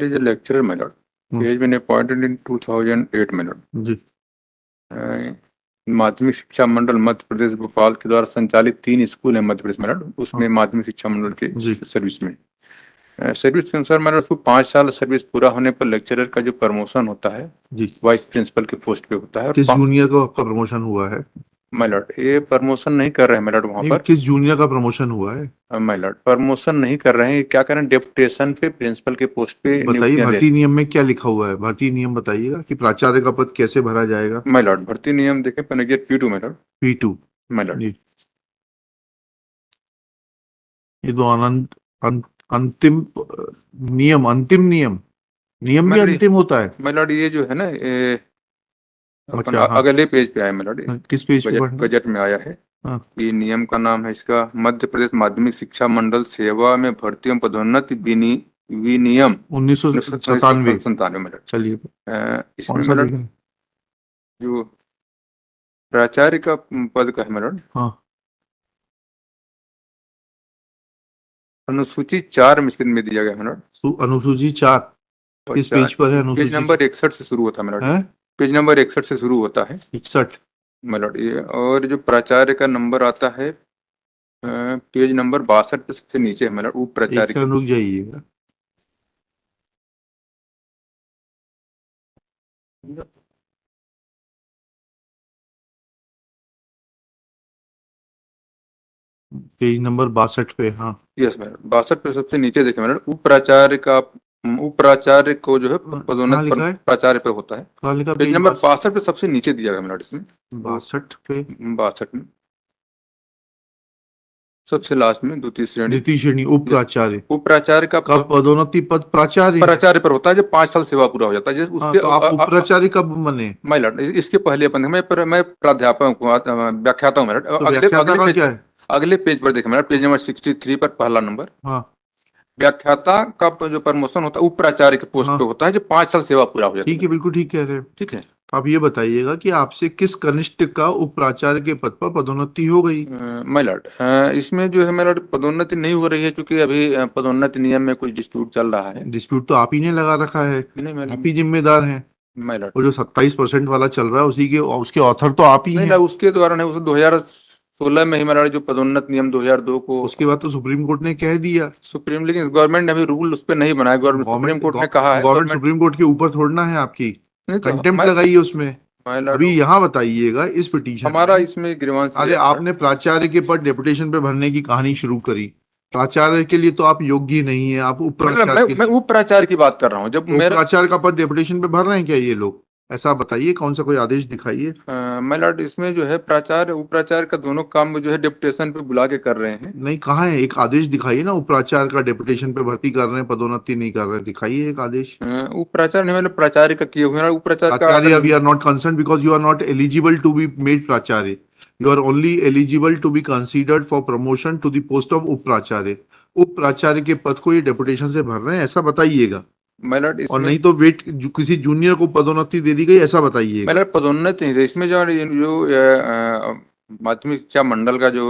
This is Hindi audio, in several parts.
is a lecturer, my lord. He has been appointed in 2008, my lord. जी माध्यमिक शिक्षा मंडल मध्य प्रदेश भोपाल के द्वारा संचालित 3 स्कूल है मध्य प्रदेश में, लॉर्ड। उसमें माध्यमिक शिक्षा मंडल के सर्विस में सर्विस के अनुसार मैंने उसको 5 साल सर्विस पूरा होने पर लेक्चरर का जो प्रमोशन होता है जी वाइस प्रिंसिपल के पोस्ट पे होता है। किस जूनियर को आपका प्रमोशन हुआ है? माय लॉर्ड ये प्रमोशन नहीं कर रहे हैं माय लॉर्ड वहाँ पर। किस जूनियर का प्रमोशन हुआ है? माय लॉर्ड प्रमोशन नहीं कर रहे हैं, क्या करें, डेपुटेशन पे प्रिंसिपल के पोस्ट पे बताइए, नियुक्तियां भर्ती नियम में क्या लिखा हुआ है? भर्ती नियम बताइएगा कि प्राचार्य का पद कैसे भरा जाएगा। माय लॉर्ड भर्ती नियम देखें पेनगेट P2 my Lord. P2 my Lord ये तो अंतिम नियम भी अंतिम होता है। माय लॉर्ड ये जो है ना अपन अच्छा, हाँ। अगले पेज पे आया माय लॉर्ड। किस पेज पे पढ़ना? गजट में आया है। हाँ। ये नियम का नाम है इसका मध्य प्रदेश माध्यमिक शिक्षा मंडल सेवा में भर्ती एवं पदोन्नति विनियम 1997 में। चलिए इसमें मतलब जो प्राचार्य का पद का है मैडम, हाँ, अनुसूची 4 में इसके में दिया गया मैडम। अनुसूची 4 किस पेज पर है? पेज नंबर 61 से शुरू होता है मैडम। पेज नंबर 61 से शुरू होता है। 61 मैडम ये। और जो प्राचार्य का नंबर आता है पेज नंबर 62 पे सबसे नीचे है मैडम। उप प्राचार्य रुक जाइएगा। पेज नंबर 62 पे। हाँ यस मैडम 62 पे सबसे नीचे देखें मैडम। उप प्राचार्य को जो है पदोन्नत प्राचार्य पे होता है। पेज नंबर 62 पे सबसे नीचे दिया गया मैडम। इसमें 62 में सबसे लास्ट में द्वितीय श्रेणी उप प्राचार्य का पदोन्नति पद प्राचार्य पर होता है जब 5 साल सेवा पूरा हो जाता है। उसके तो आप उप प्राचार्य कब बने? माय लॉर्ड इसके पहले अपन मैं प्राध्यापक व्याख्याता हूँ मैडम। अगले पेज पर देखें मैडम, पेज नंबर 63 पर पहला नंबर। हाँ। व्याख्याता का जो प्रमोशन होता है उप प्राचार्य के पोस्ट पे होता है जब 5 साल सेवा पूरा हो जाता है। ठीक है, बिल्कुल ठीक कह रहे हैं। ठीक है, आप ये बताइएगा कि आपसे किस कनिष्ठ का उप प्राचार्य के पद पर पदोन्नति हो गई? माय लॉर्ड इसमें जो है माय लॉर्ड पदोन्नति नहीं हो रही है क्योंकि अभी पदोन्नति नियम में कुछ डिस्प्यूट चल रहा है। डिस्प्यूट तो आप ही ने लगा रखा है, आप ही जिम्मेदार हैं। माय लॉर्ड वो जो 27% वाला चल रहा है उसके ऑथर तो आप ही हैं। नहीं, उसके द्वारा नहीं, उस 2016 में ही हमारा जो पदोन्नत नियम 2002 को, उसके बाद तो सुप्रीम कोर्ट ने कह दिया। लेकिन गवर्नमेंट ने अभी रूल उस पर नहीं बनाया। सुप्रीम कोर्ट ने कहा है, गवर्नमेंट सुप्रीम कोर्ट के ऊपर थोड़ना है आपकी, कंटेम्प्ट लगाई है उसमें। अभी यहाँ बताइएगा इस पिटीशन हमारा इसमें ग्रीवांस। अरे आपने प्राचार्य के पद डेपुटेशन पे भरने की कहानी शुरू करी। प्राचार्य के लिए तो आप योग्य नहीं है, आप उप प्राचार्य। मैं उप प्राचार्य की बात कर रहा हूँ। जब मेरा प्राचार्य का पद डेपुटेशन पे भर रहे हैं क्या ये लोग? ऐसा बताइए, कौन सा कोई आदेश दिखाइए। माय लॉर्ड इसमें जो है प्राचार्य उप प्राचार्य का दोनों काम जो है डेपुटेशन पे बुला के कर रहे हैं। नहीं, कहाँ है? एक आदेश दिखाइए ना, उप प्राचार्य का डेपुटेशन पे भर्ती कर रहे हैं, पदोन्नति नहीं कर रहे हैं, दिखाइए एक आदेश। उप प्राचार्य नहीं, मतलब प्राचार्य का किए हुए। उप प्राचार्य we are not concern because you are not eligible to be made प्राचार्य। You are only eligible to be considered for promotion to the post of उप प्राचार्य। उप प्राचार्य के पद को ये डेपुटेशन से भर रहे हैं, ऐसा बताइएगा। और नहीं तो वेट किसी जूनियर को पदोन्नति दे दी गई, ऐसा बताइए। पदोन्नति नहीं, इसमें जो माध्यमिक शिक्षा मंडल का जो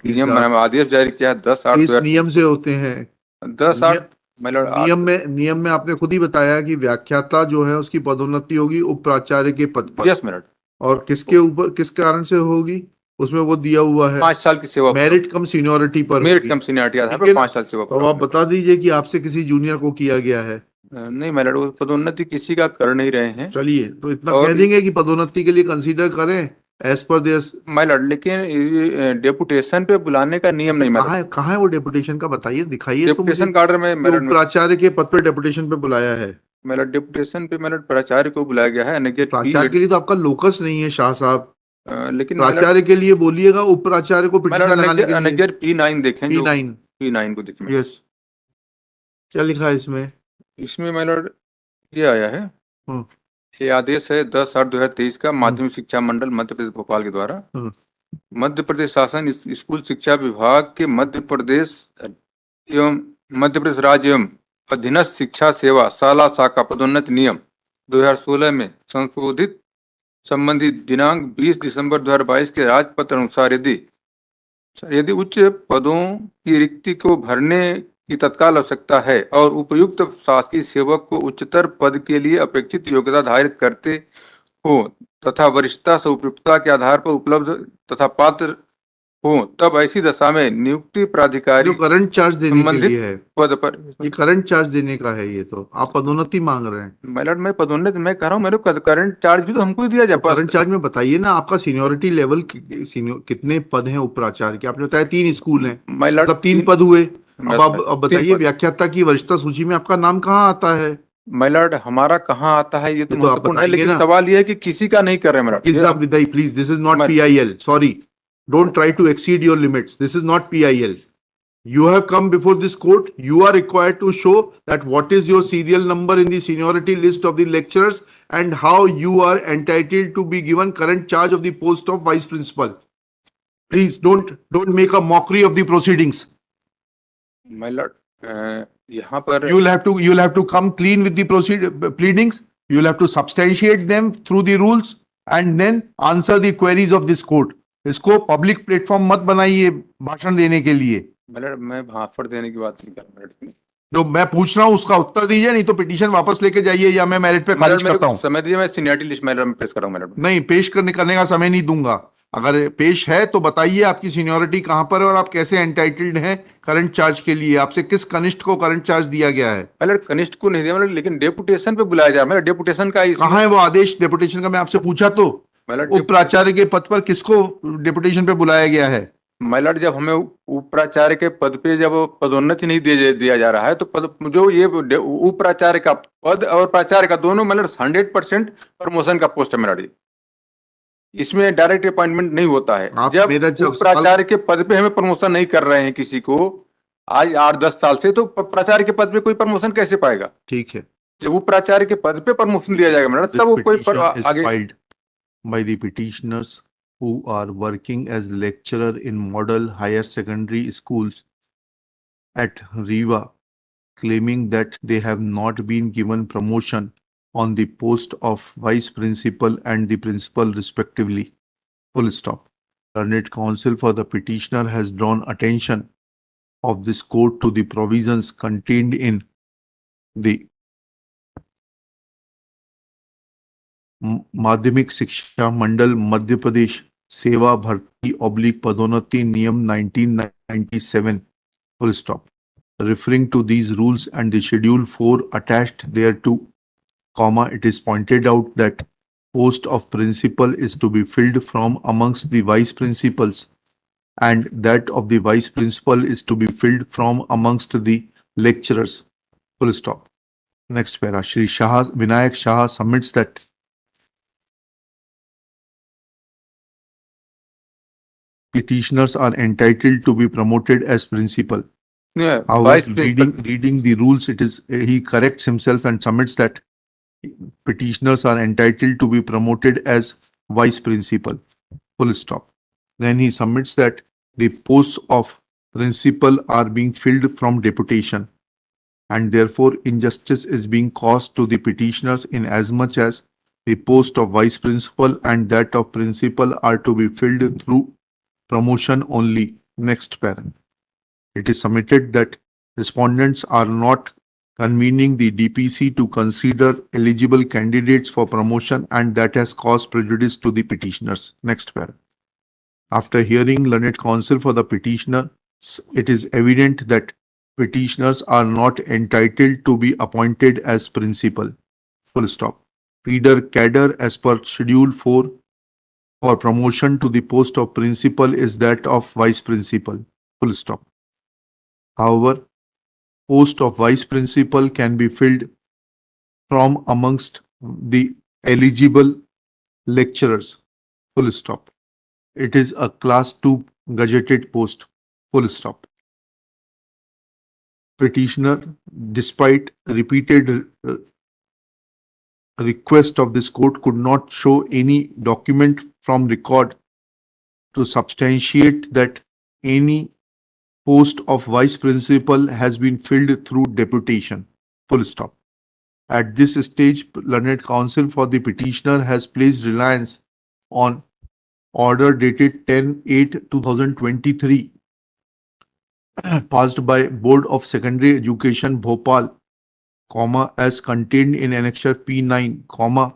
नियम आदेश जारी किया है 10/8 इस नियम से होते हैं 10/8 नियम में आपने खुद ही बताया कि व्याख्याता जो है उसकी पदोन्नति होगी उप प्राचार्य के पद पर। Yes madam. और किसके ऊपर, किस कारण से होगी? उसमें वो दिया हुआ है 5 साल की सेवा, मेरिट कम सीनियोरिटी पर। मेरिट कम सीनियोरिटी आधार पर 5 साल सेवा। तो आप बता दीजिए कि आपसे किसी जूनियर को किया गया है? नहीं मैडम, पदोन्नति किसी का कर नहीं रहे हैं। चलिए, तो इतना कह देंगे कि पदोन्नति के लिए कंसीडर करें as per this my lord. लेकिन डेपुटेशन पे बुलाने का नियम नहीं मैडम। कहाँ है वो डेपुटेशन का? बताइए, दिखाइए। डेपुटेशन का ऑर्डर में प्राचार्य के पद पर डेपुटेशन पे बुलाया है। मैडम डेपुटेशन पे मैडम प्राचार्य को बुलाया गया है। प्राचार्य के लिए तो आपका लोकस नहीं है शाह साहब। लेकिन प्राचार्य के लिए बोलिएगा, उप प्राचार्य को पिटीशन लगाने के लिए P9 देखें। P9 को देखें। यस, क्या लिखा है इसमें? इसमें माय लॉर्ड ये आया है, ये आदेश है 10/8/2023 का माध्यमिक शिक्षा मंडल मध्य प्रदेश भोपाल के द्वारा मध्य प्रदेश शासन स्कूल शिक्षा विभाग के मध्य प्रदेश राज्य एवं अधीनस्थ शिक्षा सेवा शाला शाखा पदोन्नति नियम 2016 में संशोधित संबंधित दिनांक 20 दिसंबर 2022 के राजपत्र अनुसार यदि उच्च पदों की रिक्ति को भरने की तत्काल आवश्यकता है और उपयुक्त शासकीय सेवक को उच्चतर पद के लिए अपेक्षित योग्यता धारित करते हो तथा वरिष्ठता से उपयुक्तता के आधार पर उपलब्ध तथा पात्र हो, तब ऐसी दशा में नियुक्ति प्राधिकारी जो करंट चार्ज देने के संबंधित लिए है, पद पर। ये करंट चार्ज देने का है, ये तो आप पदोन्नति मांग रहे हैं। मैलॉर्ड, मैं पदोन्नत मैं कह रहा हूँ, मेरे को करंट चार्ज भी तो हमको ही दिया जाए। करंट चार्ज में बताइए ना, आपका सीनियोरिटी लेवल कितने पद हैं उपप्राचार्य के? आपने बताया 3 स्कूल हैं, मैलॉर्ड मतलब 3 पद हुए। अब आप बताइए, 3 पद। व्याख्याता की वरिष्ठता सूची में आपका नाम कहाँ आता है? मैलॉर्ड, हमारा कहाँ आता है ये तो ये तो आप महत्वपूर्ण है, बताएंगे लेकिन ना। सवाल ये है कि किसी का नहीं कर रहे मैलॉर्ड। वकील साहब विदाई please, this is not PIL, sorry, don't try to exceed your limits, this is not PIL. You have come before this court, you are required to show that what is your serial number in the seniority list of the lecturers and how you are entitled to be given current charge of the post of vice principal. Please don't make a mockery of the proceedings. मैलॉर्ड, यहाँ पर You'll have to come clean with the pleadings. You'll have to substantiate them through the rules and then answer the queries of this court. इसको पब्लिक प्लेटफॉर्म मत बनाइए भाषण देने के लिए। मैलॉर्ड, मैं भाषण देने की बात नहीं कर रहा। जो मैं पूछ रहा हूँ उसका उत्तर दीजिए, नहीं तो पिटीशन वापस लेके जाइए या मैं मेरिट पे खारिज करता हूँ। समय दीजिए, मैं सीनियरिटी लिस्ट मैलॉर्ड में पेश कर रहा हूँ मैलॉर्ड। नहीं, पेश करने का समय नहीं दूंगा। अगर पेश है तो बताइए आपकी सीनियोरिटी कहां पर है और आप कैसे एंटाइटल्ड हैं करंट चार्ज के लिए। आपसे किस कनिष्ठ को करंट चार्ज दिया गया है? मैलॉर्ड, कनिष्ठ को नहीं दिया मैलॉर्ड, लेकिन डेपुटेशन पे बुलाया जा रहा है। डेपुटेशन का कहाँ है वो आदेश डेपुटेशन का? मैं आपसे पूछा तो, उप प्राचार्य के पद पर किसको डेपुटेशन पे बुलाया गया है? मैलॉर्ड, जब हमें उप प्राचार्य के पद पे जब पदोन्नति नहीं दिया जा रहा है तो पद जो ये उप प्राचार्य का पद और प्राचार्य का दोनों मैलॉर्ड 100% प्रमोशन का पोस्ट है मैलॉर्ड। इसमें डायरेक्ट अपॉइंटमेंट नहीं होता है। जब उप प्राचार्य के पद पे हमें प्रमोशन नहीं कर रहे हैं किसी को आज 8-10 साल से, तो प्राचार्य के पद पे कोई प्रमोशन कैसे पाएगा? ठीक है, जब उप प्राचार्य के पद पे प्रमोशन दिया जाएगा मैलॉर्ड, तब वो कोई आगे by the petitioners who are working as lecturer in model higher secondary schools at Rewa, claiming that they have not been given promotion on the post of vice principal and the principal respectively. Full stop. Learned counsel for the petitioner has drawn attention of this court to the provisions contained in the माध्यमिक शिक्षा मंडल मध्य प्रदेश सेवा भर्ती / पदोन्नति नियम 1997 full stop. Referring to these rules and the schedule 4 attached thereto, comma, it is pointed out that post of principal is to be filled from amongst the vice principals and that of the vice principal is to be filled from amongst the lecturers. Full stop. Next para. Shri Shah, Vinayak Shah submits that petitioners are entitled to be promoted as principal. Yeah, however, reading the rules, he corrects himself and submits that petitioners are entitled to be promoted as vice principal. Full stop. Then he submits that the posts of principal are being filled from deputation, and therefore injustice is being caused to the petitioners in as much as the post of vice principal and that of principal are to be filled through promotion only. Next parent. It is submitted that respondents are not convening the DPC to consider eligible candidates for promotion and that has caused prejudice to the petitioners. Next parent. After hearing learned counsel for the petitioner, it is evident that petitioners are not entitled to be appointed as principal. Full stop. Feeder cadre as per schedule 4 for promotion to the post of principal is that of vice principal. Full stop. However, post of vice principal can be filled from amongst the eligible lecturers. Full stop. It is a class 2 gazetted post. Full stop. Petitioner, despite repeated request of this court, could not show any document from record to substantiate that any post of vice principal has been filled through deputation. Full stop. At this stage, learned counsel for the petitioner has placed reliance on order dated 10/8/2023 passed by Board of Secondary Education Bhopal, as contained in Annexure P9,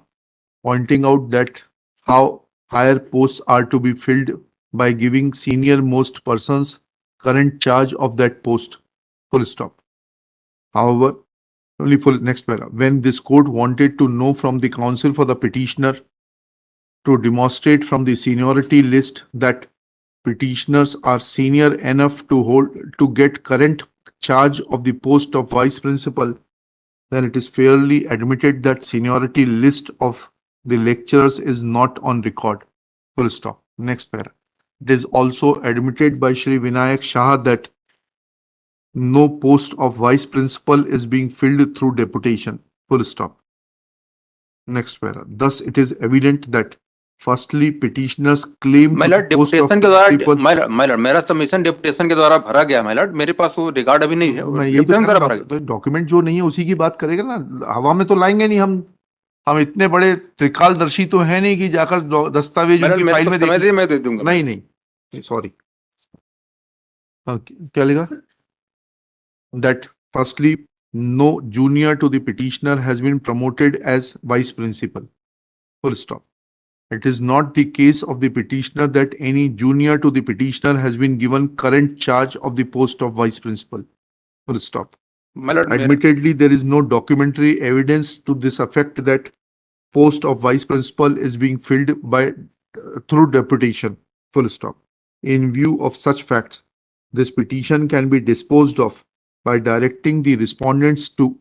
pointing out that how higher posts are to be filled by giving senior most persons current charge of that post. Full stop. However, only full next paragraph. When this court wanted to know from the counsel for the petitioner to demonstrate from the seniority list that petitioners are senior enough to get current charge of the post of vice principal, then it is fairly admitted that seniority list of the lecturers is not on record. Full stop. Next paragraph. It is also admitted by Shri Vinayak Shah that no post of vice principal is being filled through deputation. Full stop. Next paragraph. Thus, it is evident that firstly, petitioners claim My lord, deputation के द्वारा my lord, मेरा सबमिशन deputation के द्वारा भरा गया my lord, मेरे पास वो रिकॉर्ड अभी नहीं है। मैं यही तो डॉक्यूमेंट जो नहीं है उसी की बात करेगा ना, हवा में तो लाएंगे नहीं हम इतने बड़े त्रिकालदर्शी तो है नहीं कि जाकर दस्तावेज उनकी फाइल में देखिए। मैं दे दूंगा। नहीं सॉरी, क्या लिखा? That firstly, no junior to the petitioner has been promoted as vice principal. Full stop. It is not the case of the petitioner that any junior to the petitioner has been given current charge of the post of vice principal. Full stop. My lord, admittedly, there is no documentary evidence to this effect that post of vice principal is being filled by through deputation. Full stop. In view of such facts, this petition can be disposed of by directing the respondents to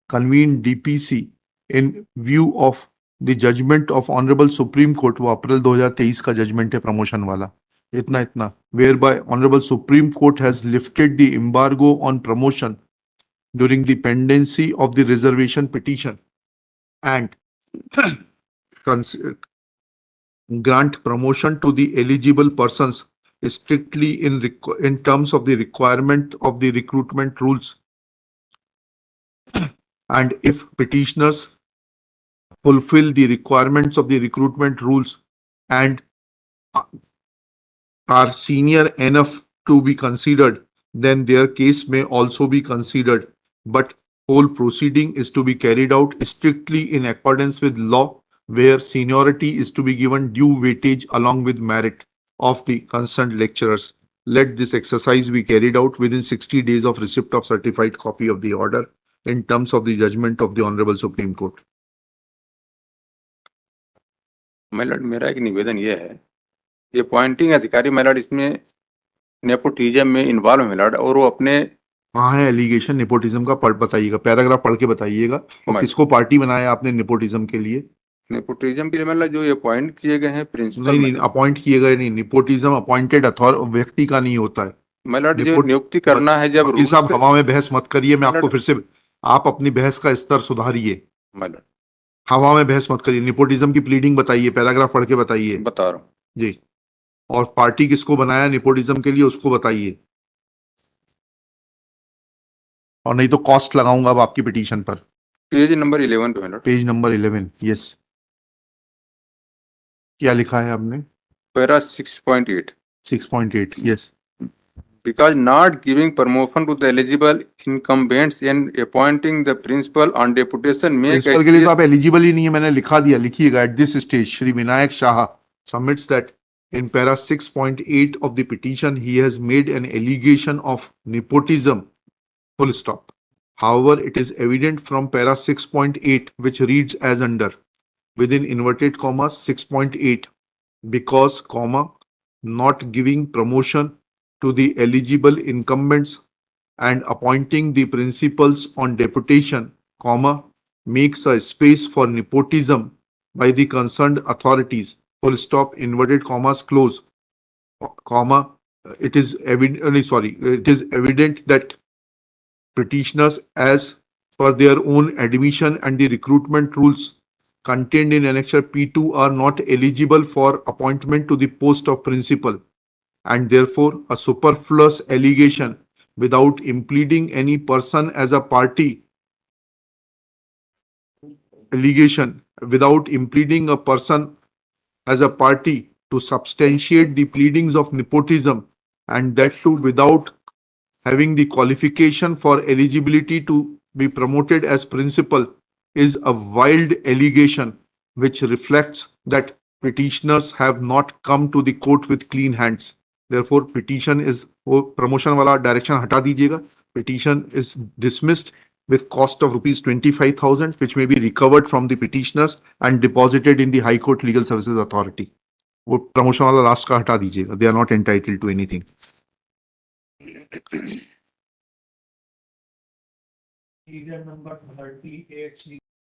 convene DPC in view of the judgment of Honorable Supreme Court, वो अप्रैल 2023 का जजमेंट है प्रमोशन वाला, इतना whereby Honorable Supreme Court has lifted the embargo on promotion during the pendency of the reservation petition and grant promotion to the eligible persons strictly in terms of the requirement of the recruitment rules. And if petitioners fulfill the requirements of the recruitment rules and are senior enough to be considered, then their case may also be considered. But whole proceeding is to be carried out strictly in accordance with law, where seniority is to be given due weightage along with merit of the concerned lecturers. Let this exercise be carried out within 60 days of receipt of certified copy of the order in terms of the judgment of the Honorable Supreme Court. My lord, मेरा एक निवेदन ये है, ये अपॉइंटिंग अधिकारी my lord इसमें नेपोटिज्म में इन्वॉल्व है my lord, और वो अपने कहाँ है एलिगेशन नेपोटिज्म का? बताइएगा, पैराग्राफ पढ़ के बताइएगा। और किसको पार्टी बनाया आपने नेपोटिज्म के लिए? नेपोटिज्म के लिए मतलब जो अपॉइंट किए गए हैं प्रिंसिपल। नहीं, अपॉइंट किए गए नहीं, नेपोटिज्म अपॉइंटेड व्यक्ति का नहीं होता है। My lord, जो नियुक्ति करना है जब वकील साहब हवा में बहस मत करिए, मैं आपको फिर से, आप अपनी बहस का स्तर सुधारिए। My lord, हवा में बहस मत करिए, नेपोटिज्म की प्लीडिंग बताइए, पैराग्राफ पढ़ के बताइए। बता रहा हूँ जी। और पार्टी किसको बनाया नेपोटिज्म के लिए उसको बताइए, और नहीं तो कॉस्ट लगाऊंगा अब आपकी पिटीशन पर। पेज नंबर 11 पे my lord। Page number 11, yes. क्या लिखा है आपने? Para 6.8 yes. Because not giving promotion to the eligible incumbents and appointing the principal on deputation make principal के लिए तो आप एलिजिबल ही नहीं है, मैंने लिखा दिया, लिखिएगा। At this stage Shri Vinayak Shah submits that in para 6.8 of the petition he has made an allegation of nepotism, full stop. However, it is evident from para 6.8 which reads as under, within inverted commas 6.8, because comma not giving promotion to the eligible incumbents and appointing the principals on deputation, comma, makes a space for nepotism by the concerned authorities, full stop, inverted commas close, comma, it is evident that petitioners as per their own admission and the recruitment rules contained in Annexure P2 are not eligible for appointment to the post of principal, and therefore a superfluous allegation without impleading any person as a party, allegation without impleading a person as a party to substantiate the pleadings of nepotism, and that too without having the qualification for eligibility to be promoted as principal is a wild allegation which reflects that petitioners have not come to the court with clean hands. Therefore, petition is वो promotion वाला direction हटा दीजिएगा. Petition is dismissed with cost of rupees 25,000, which may be recovered from the petitioners and deposited in the High Court Legal Services Authority. वो promotion वाला last का हटा दीजिएगा. They are not entitled to anything. Serial number 38